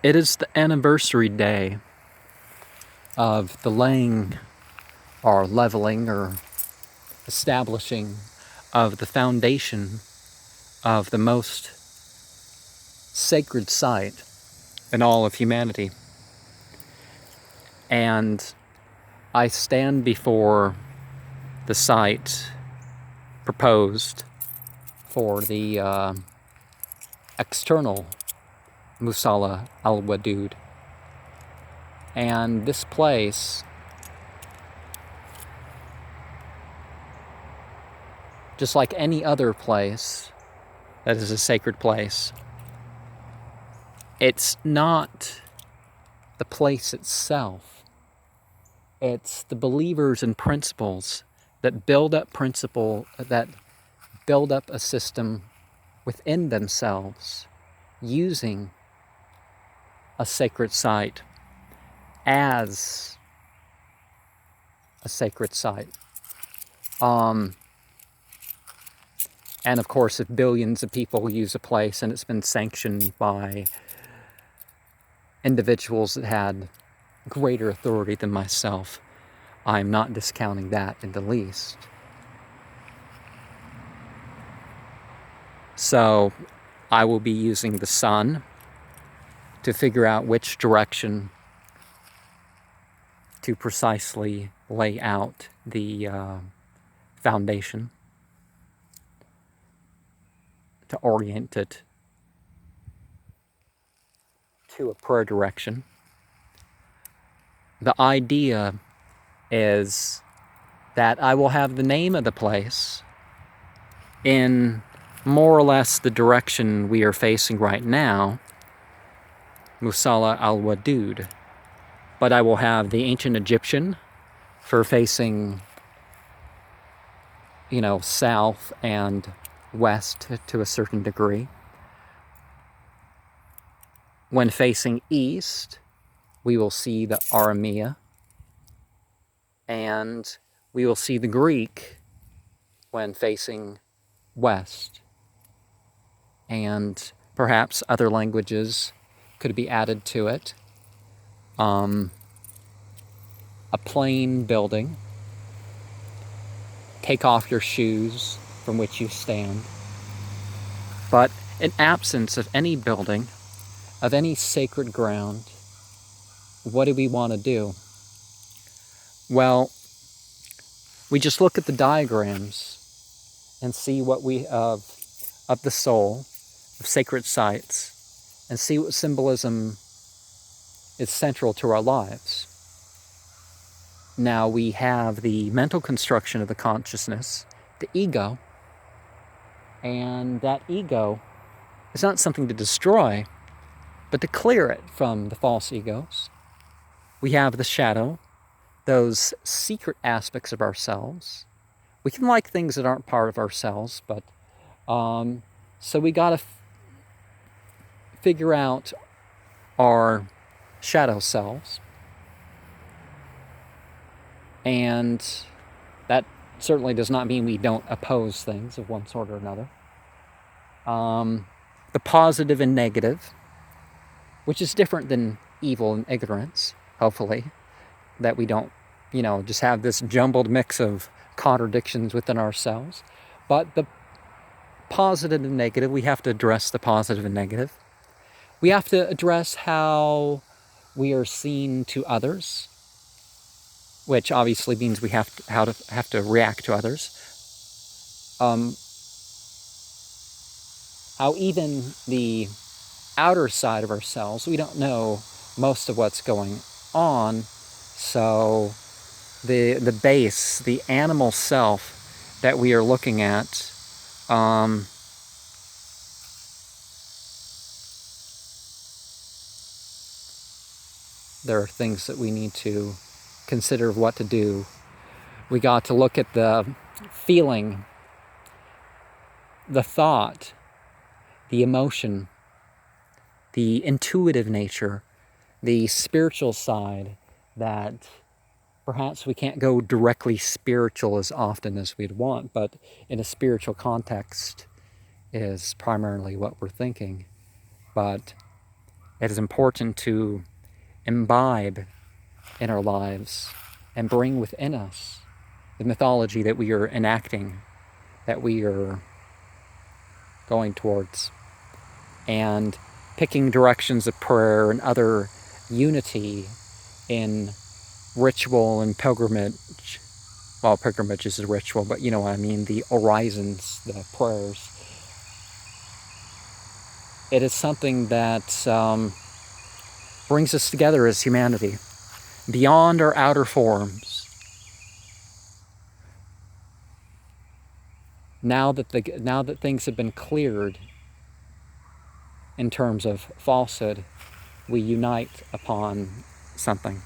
It is the anniversary day of the laying or leveling or establishing of the foundation of the most sacred site in all of humanity. And I stand before the site proposed for the external Musalla Al Waduwd. And this place, just like any other place that is a sacred place, it's not the place itself. It's the believers and principles that build up a system within themselves using a sacred site as a sacred site. And of course, if billions of people use a place and it's been sanctioned by individuals that had greater authority than myself, I'm not discounting that in the least. So I will be using the sun to figure out which direction to precisely lay out the foundation, to orient it to a prayer direction. The idea is that I will have the name of the place in more or less the direction we are facing right now, Musalla Al Waduwd. But I will have the ancient Egyptian for facing, south and west to a certain degree. When facing east, we will see the Aramea, and we will see the Greek when facing west. And perhaps other languages could be added to it. A plain building. Take off your shoes from which you stand. But in absence of any building, of any sacred ground, what do we want to do? Well, we just look at the diagrams and see what we of the soul, of sacred sites, and see what symbolism is central to our lives. Now we have the mental construction of the consciousness, the ego, and that ego is not something to destroy, but to clear it from the false egos. We have the shadow, those secret aspects of ourselves. We can like things that aren't part of ourselves, but so we got to figure out our shadow selves. And that certainly does not mean we don't oppose things of one sort or another. The positive and negative, which is different than evil and ignorance, hopefully, that we don't, just have this jumbled mix of contradictions within ourselves. But the positive and negative, we have to address the positive and negative. We have to address how we are seen to others, which obviously means we have to react to others. How even the outer side of ourselves, we don't know most of what's going on, so the base, the animal self that we are looking at, there are things that we need to consider what to do. We got to look at the feeling, the thought, the emotion, the intuitive nature, the spiritual side that perhaps we can't go directly spiritual as often as we'd want, but in a spiritual context is primarily what we're thinking. But It is important to imbibe in our lives and bring within us the mythology that we are enacting, that we are going towards, and picking directions of prayer and other unity in ritual and pilgrimage. Well, pilgrimage is a ritual, but you know what I mean, the orisons, the prayers. It is something that brings us together as humanity, beyond our outer forms. Now that things have been cleared in terms of falsehood, we unite upon something.